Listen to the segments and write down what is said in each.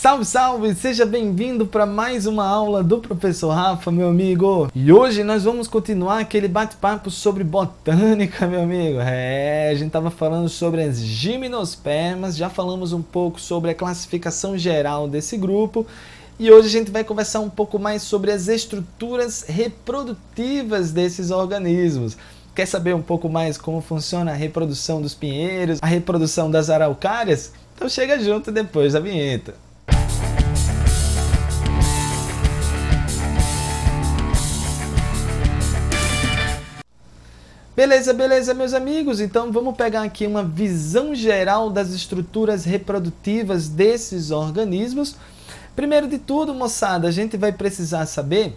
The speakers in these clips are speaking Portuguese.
Salve, salve! Seja bem-vindo para mais uma aula do Professor Rafa, meu amigo! E hoje nós vamos continuar aquele bate-papo sobre botânica, meu amigo! A gente estava falando sobre as gimnospermas, já falamos um pouco sobre a classificação geral desse grupo, e hoje a gente vai conversar um pouco mais sobre as estruturas reprodutivas desses organismos. Quer saber um pouco mais como funciona a reprodução dos pinheiros, a reprodução das araucárias? Então chega junto depois da vinheta. Beleza, meus amigos? Então vamos pegar aqui uma visão geral das estruturas reprodutivas desses organismos. Primeiro de tudo, moçada, a gente vai precisar saber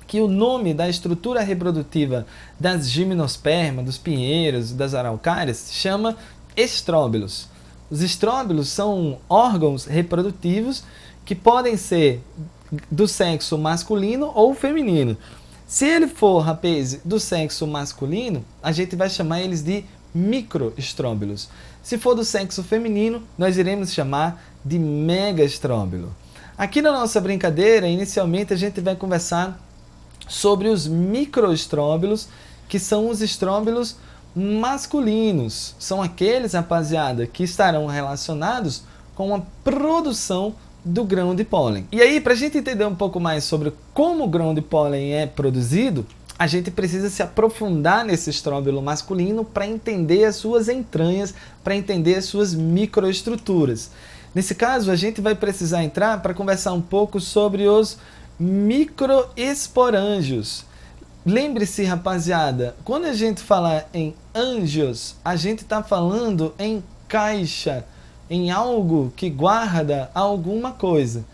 que o nome da estrutura reprodutiva das gimnospermas, dos pinheiros, das araucárias, se chama estróbilos. Os estróbilos são órgãos reprodutivos que podem ser do sexo masculino ou feminino. Se ele for, rapaz, do sexo masculino, a gente vai chamar eles de microestróbilos. Se for do sexo feminino, nós iremos chamar de megaestróbilo. Aqui na nossa brincadeira, inicialmente a gente vai conversar sobre os microestróbilos, que são os estróbilos masculinos. São aqueles, rapaziada, que estarão relacionados com a produção do grão de pólen. E aí, para a gente entender um pouco mais sobre como o grão de pólen é produzido, a gente precisa se aprofundar nesse estróbilo masculino para entender as suas entranhas, para entender as suas microestruturas. Nesse caso, a gente vai precisar entrar para conversar um pouco sobre os microesporângios. Lembre-se, rapaziada, quando a gente fala em ângios, a gente está falando em caixa, em algo que guarda alguma coisa.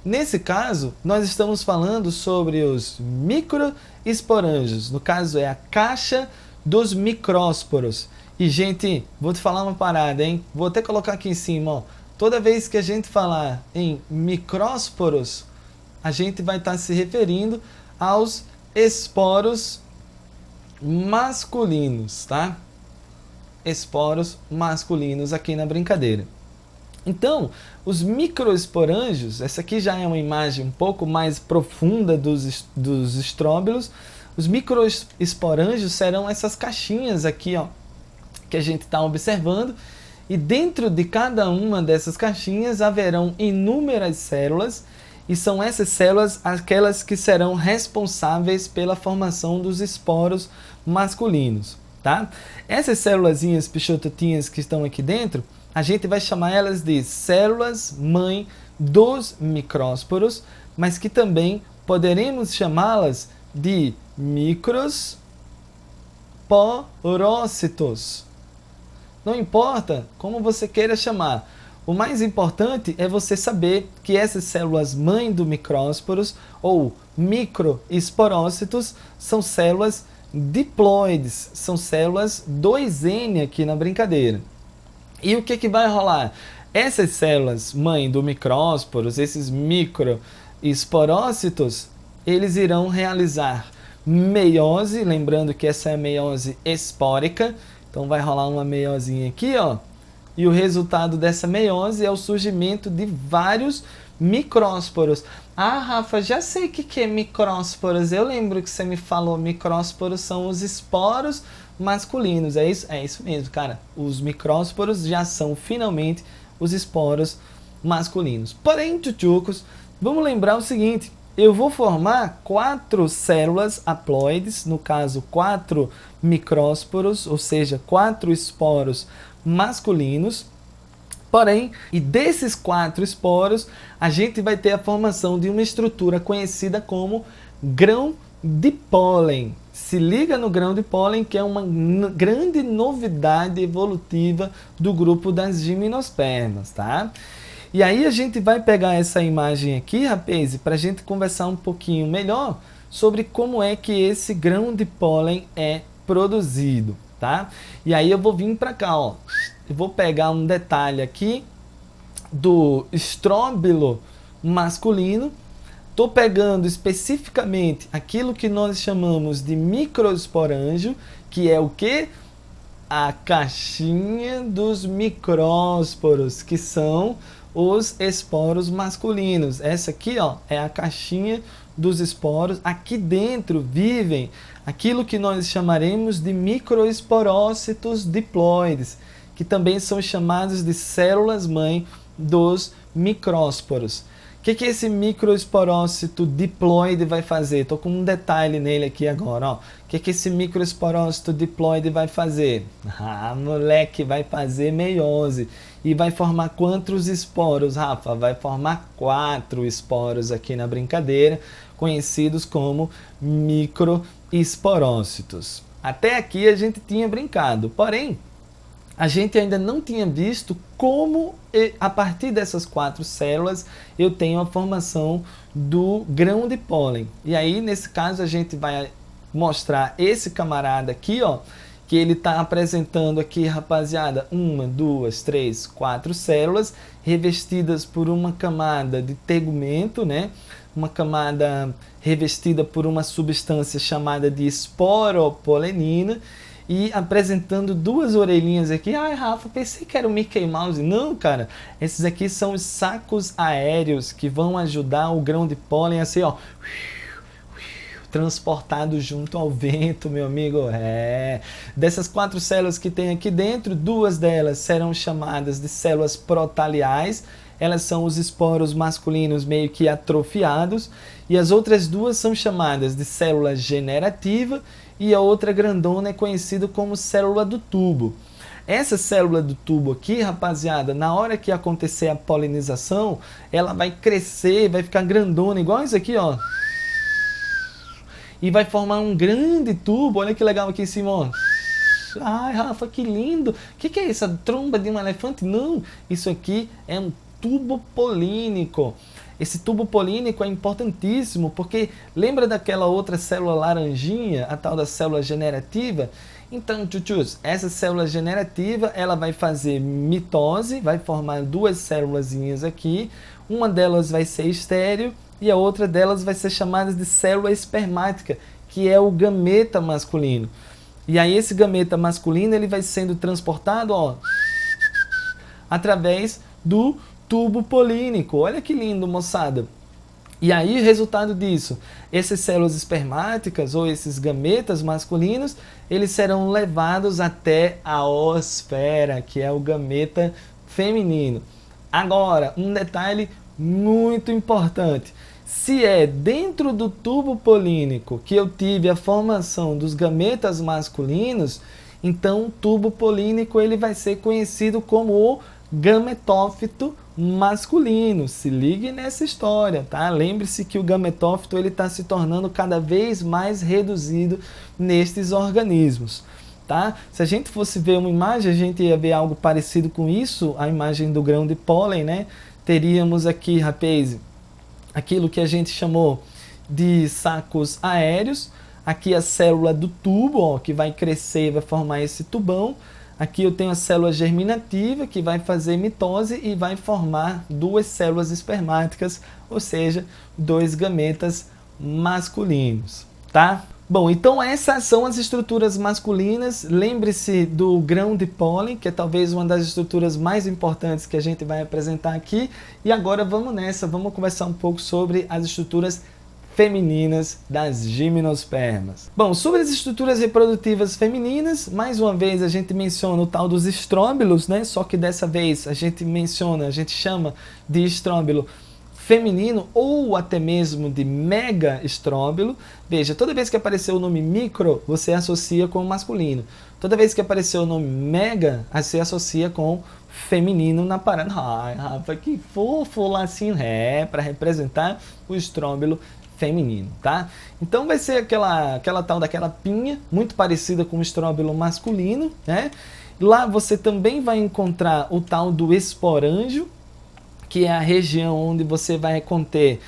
Nesse caso, nós estamos falando sobre os microesporângios. No caso, é a caixa dos micrósporos. E, gente, vou te falar uma parada, hein? Vou até colocar aqui em cima, ó. Toda vez que a gente falar em micrósporos, a gente vai estar se referindo aos esporos masculinos, tá? Esporos masculinos aqui na brincadeira. Então, os microesporângios, essa aqui já é uma imagem um pouco mais profunda dos estróbilos. Os microesporângios serão essas caixinhas aqui, ó, que a gente está observando. E dentro de cada uma dessas caixinhas haverão inúmeras células, e são essas células aquelas que serão responsáveis pela formação dos esporos masculinos, tá? Essas célulazinhas pichototinhas que estão aqui dentro, a gente vai chamar elas de células-mãe dos micrósporos, mas que também poderemos chamá-las de microsporócitos. Não importa como você queira chamar, o mais importante é você saber que essas células-mãe do micrósporos, ou microesporócitos, são células diploides, são células 2N aqui na brincadeira. E o que vai rolar? Essas células-mãe do micrósporos, esses microesporócitos, eles irão realizar meiose, lembrando que essa é a meiose espórica, então vai rolar uma meiosinha aqui, ó, e o resultado dessa meiose é o surgimento de vários micrósporos. Ah, Rafa, já sei o que é micrósporos, eu lembro que você me falou, micrósporos são os esporos masculinos, é isso mesmo, cara. Os micrósporos já são finalmente os esporos masculinos. Porém, tchutchucos, vamos lembrar o seguinte, eu vou formar 4 células haploides, no caso 4 micrósporos, ou seja, 4 esporos masculinos. Porém, e desses 4 esporos, a gente vai ter a formação de uma estrutura conhecida como grão de pólen. Se liga no grão de pólen, que é uma grande novidade evolutiva do grupo das gimnospermas, tá? E aí a gente vai pegar essa imagem aqui, rapaz, para a gente conversar um pouquinho melhor sobre como é que esse grão de pólen é produzido, tá? E aí eu vou vir para cá, ó. Eu vou pegar um detalhe aqui do estróbilo masculino. Estou pegando especificamente aquilo que nós chamamos de microesporângio, que é o que? A caixinha dos micrósporos, que são os esporos masculinos. Essa aqui, ó, é a caixinha dos esporos. Aqui dentro vivem aquilo que nós chamaremos de microesporócitos diploides, que também são chamados de células-mãe dos micrósporos. O que esse microesporócito diploide vai fazer? Estou com um detalhe nele aqui agora. Ó. O que esse microesporócito diploide vai fazer? Ah, moleque, vai fazer meiose. E vai formar quantos esporos, Rafa? Vai formar 4 esporos aqui na brincadeira, conhecidos como microesporócitos. Até aqui a gente tinha brincado, porém, a gente ainda não tinha visto como, a partir dessas 4 células, eu tenho a formação do grão de pólen. E aí, nesse caso, a gente vai mostrar esse camarada aqui, ó, que ele está apresentando aqui, rapaziada, 1, 2, 3, 4 células revestidas por uma camada de tegumento, né? Uma camada revestida por uma substância chamada de esporopolenina, e apresentando 2 orelhinhas aqui. Ai, Rafa, pensei que era o Mickey Mouse. Não, cara, esses aqui são os sacos aéreos que vão ajudar o grão de pólen a ser, ó, transportado junto ao vento, meu amigo. Dessas 4 células que tem aqui dentro, 2 delas serão chamadas de células protaliais. Elas são os esporos masculinos meio que atrofiados, e as outras 2 são chamadas de célula generativa, e a outra grandona é conhecida como célula do tubo. Essa célula do tubo aqui, rapaziada, na hora que acontecer a polinização, ela vai crescer, vai ficar grandona, igual isso aqui, ó. E vai formar um grande tubo. Olha que legal aqui em cima, ó. Ai, Rafa, que lindo. O que é isso? A tromba de um elefante? Não, isso aqui é um tubo polínico. Esse tubo polínico é importantíssimo, porque lembra daquela outra célula laranjinha, a tal da célula generativa? Então, tchutchus, essa célula generativa, ela vai fazer mitose, vai formar 2 célulazinhas aqui, uma delas vai ser estéril e a outra delas vai ser chamada de célula espermática, que é o gameta masculino. E aí esse gameta masculino, ele vai sendo transportado, ó, através do tubo polínico. Olha que lindo, moçada. E aí, resultado disso, essas células espermáticas ou esses gametas masculinos, eles serão levados até a oosfera, que é o gameta feminino. Agora, um detalhe muito importante. Se é dentro do tubo polínico que eu tive a formação dos gametas masculinos, então o tubo polínico ele vai ser conhecido como o gametófito masculino. Se ligue nessa história, tá? Lembre-se que o gametófito ele está se tornando cada vez mais reduzido nestes organismos, tá? Se a gente fosse ver uma imagem, a gente ia ver algo parecido com isso, a imagem do grão de pólen, né? Teríamos aqui, rapaz, aquilo que a gente chamou de sacos aéreos. Aqui a célula do tubo, ó, que vai crescer, vai formar esse tubão. Aqui eu tenho a célula germinativa, que vai fazer mitose e vai formar 2 células espermáticas, ou seja, 2 gametas masculinos, tá? Bom, então essas são as estruturas masculinas. Lembre-se do grão de pólen, que é talvez uma das estruturas mais importantes que a gente vai apresentar aqui. E agora vamos nessa, vamos conversar um pouco sobre as estruturas femininas das gimnospermas. Bom, sobre as estruturas reprodutivas femininas, mais uma vez a gente menciona o tal dos estróbilos, né? Só que dessa vez a gente chama de estróbilo feminino ou até mesmo de mega estróbilo. Veja, toda vez que apareceu o nome micro, você associa com o masculino. Toda vez que apareceu o nome mega, você associa com feminino na parada. Ai, Rafa, que fofo, lacinho, para representar o estróbilo feminino, tá? Então vai ser aquela tal daquela pinha, muito parecida com o estróbilo masculino, né? Lá você também vai encontrar o tal do esporângio, que é a região onde você vai conter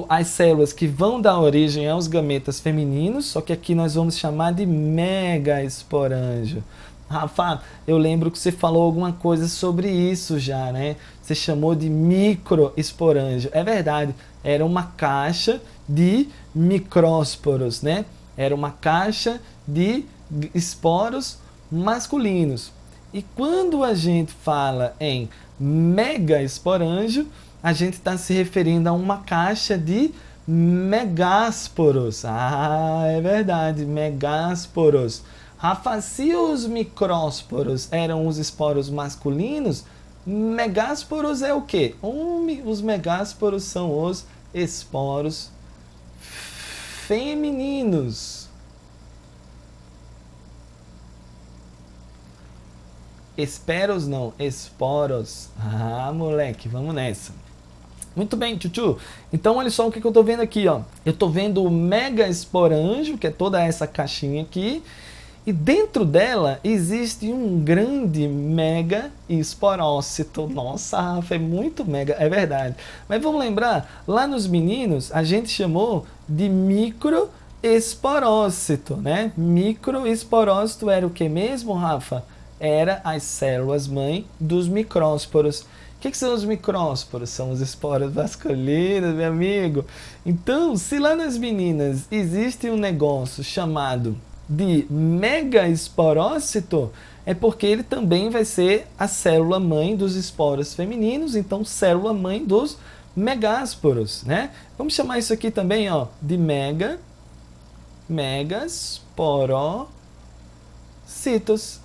as células que vão dar origem aos gametas femininos, só que aqui nós vamos chamar de mega esporângio. Rafa, eu lembro que você falou alguma coisa sobre isso já, né? Você chamou de microesporângio. É verdade, era uma caixa de micrósporos, né? Era uma caixa de esporos masculinos. E quando a gente fala em megaesporângio, a gente está se referindo a uma caixa de megásporos. Ah, é verdade, megásporos. Rafa, se os micrósporos eram os esporos masculinos, megásporos é o quê? Os megásporos são os esporos femininos. Esperos não, esporos. Ah, moleque, vamos nessa. Muito bem, tchutchu. Então, olha só o que eu estou vendo aqui, ó. Eu estou vendo o megaesporângio, que é toda essa caixinha aqui. E dentro dela existe um grande mega esporócito. Nossa, Rafa, é muito mega, é verdade. Mas vamos lembrar, lá nos meninos a gente chamou de microesporócito, né? Microesporócito era o que mesmo, Rafa? Era as células-mãe dos micrósporos. O que são os micrósporos? São os esporos masculinos, meu amigo. Então, se lá nas meninas existe um negócio chamado de megaesporócito, é porque ele também vai ser a célula-mãe dos esporos femininos, então célula-mãe dos megásporos, né? Vamos chamar isso aqui também, ó, de megasporócitos.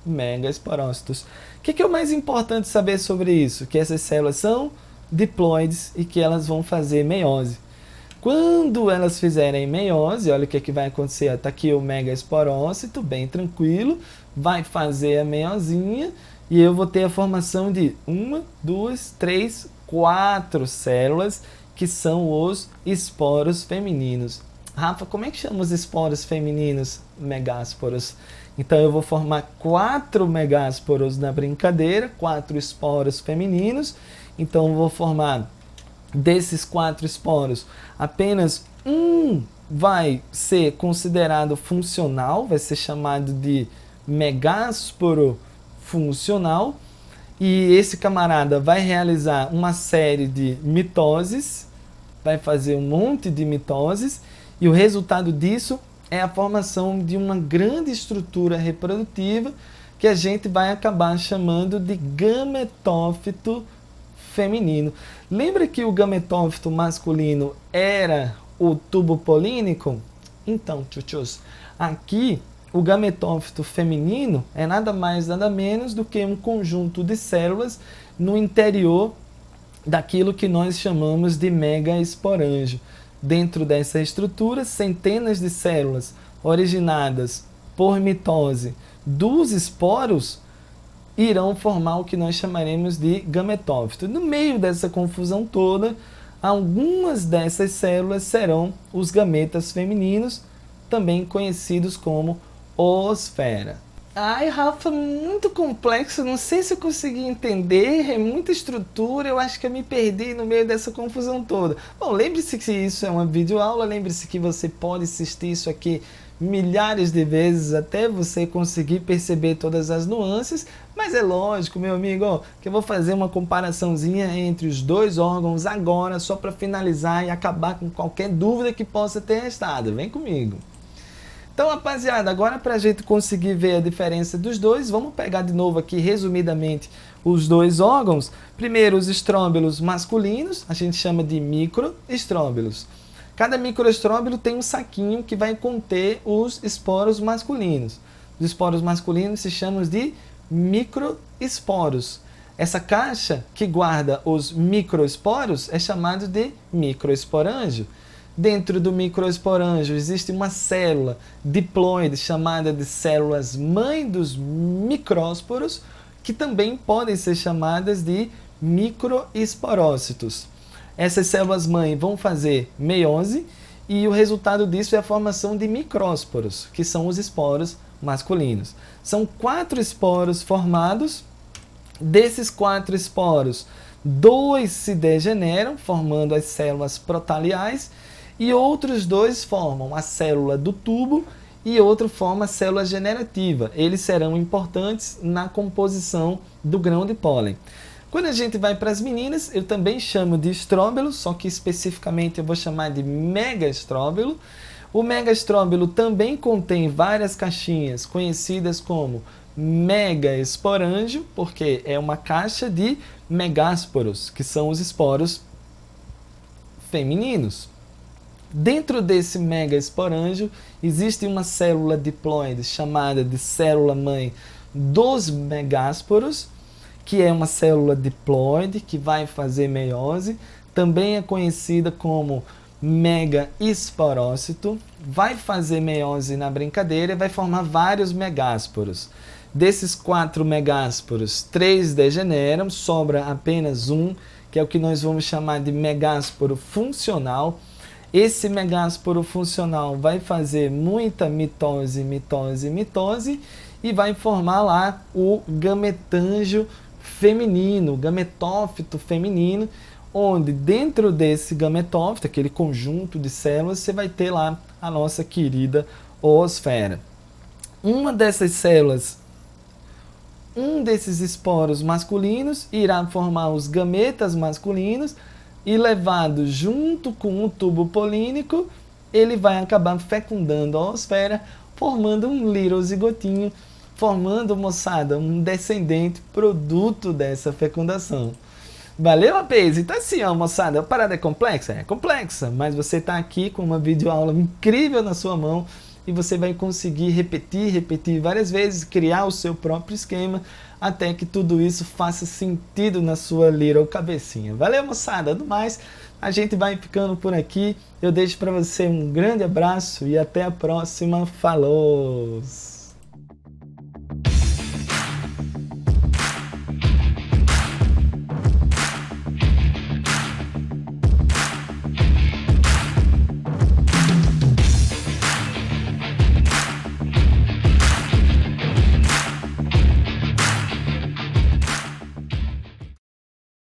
Megaesporócitos. O que é o mais importante saber sobre isso? Que essas células são diploides e que elas vão fazer meiose. Quando elas fizerem meiose, olha o que vai acontecer. Está aqui o megaesporócito, bem tranquilo, vai fazer a meiosinha e eu vou ter a formação de 1, 2, 3, 4 células que são os esporos femininos. Rafa, como é que chama os esporos femininos? Megásporos. Então eu vou formar 4 megásporos na brincadeira, 4 esporos femininos. Então eu vou formar desses 4 esporos, apenas um vai ser considerado funcional, vai ser chamado de megásporo funcional, e esse camarada vai realizar uma série de mitoses, vai fazer um monte de mitoses, e o resultado disso é a formação de uma grande estrutura reprodutiva que a gente vai acabar chamando de gametófito feminino. Lembra que o gametófito masculino era o tubo polínico? Então, tchutchus, aqui o gametófito feminino é nada mais, nada menos do que um conjunto de células no interior daquilo que nós chamamos de megaesporângio. Dentro dessa estrutura, centenas de células originadas por mitose dos esporos irão formar o que nós chamaremos de gametófito. No meio dessa confusão toda, algumas dessas células serão os gametas femininos, também conhecidos como oosfera. Ai, Rafa, muito complexo, não sei se eu consegui entender, é muita estrutura, eu acho que eu me perdi no meio dessa confusão toda. Bom, lembre-se que isso é uma videoaula, lembre-se que você pode assistir isso aqui milhares de vezes até você conseguir perceber todas as nuances, mas é lógico, meu amigo, ó, que eu vou fazer uma comparaçãozinha entre os dois órgãos agora, só para finalizar e acabar com qualquer dúvida que possa ter restado. Vem comigo. Então, rapaziada, agora para a gente conseguir ver a diferença dos dois, vamos pegar de novo aqui, resumidamente, os dois órgãos. Primeiro, os estróbilos masculinos, a gente chama de microestróbilos. Cada microestróbilo tem um saquinho que vai conter os esporos masculinos. Os esporos masculinos se chamam de microesporos. Essa caixa que guarda os microesporos é chamada de microesporângio. Dentro do microesporângio existe uma célula diploide chamada de células-mãe dos micrósporos, que também podem ser chamadas de microesporócitos. Essas células-mãe vão fazer meiose e o resultado disso é a formação de micrósporos, que são os esporos masculinos. São 4 esporos formados. Desses 4 esporos, 2 se degeneram, formando as células protaliais, e outros 2 formam a célula do tubo e outro forma a célula generativa. Eles serão importantes na composição do grão de pólen. Quando a gente vai para as meninas, eu também chamo de estróbilo, só que especificamente eu vou chamar de megaestróbilo. O megaestróbilo também contém várias caixinhas conhecidas como megaesporângio, porque é uma caixa de megásporos, que são os esporos femininos. Dentro desse megaesporângio existe uma célula diploide chamada de célula-mãe dos megásporos, que é uma célula diploide que vai fazer meiose, também é conhecida como megaesporócito, vai fazer meiose na brincadeira e vai formar vários megásporos. Desses 4 megásporos, 3 degeneram, sobra apenas um, que é o que nós vamos chamar de megásporo funcional. Esse megásporo funcional vai fazer muita mitose, mitose, mitose e vai formar lá o gametângio feminino, o gametófito feminino, onde dentro desse gametófito, aquele conjunto de células, você vai ter lá a nossa querida oosfera. Uma dessas células, um desses esporos masculinos irá formar os gametas masculinos e levado junto com o tubo polínico, ele vai acabar fecundando a oosfera, formando um lirozigotinho, formando, moçada, um descendente produto dessa fecundação. Valeu, rapaz? Então assim, ó, moçada, a parada é complexa? É complexa, mas você está aqui com uma videoaula incrível na sua mão e você vai conseguir repetir várias vezes, criar o seu próprio esquema, até que tudo isso faça sentido na sua little cabecinha. Valeu, moçada? Do mais, a gente vai ficando por aqui. Eu deixo para você um grande abraço e até a próxima. Falou!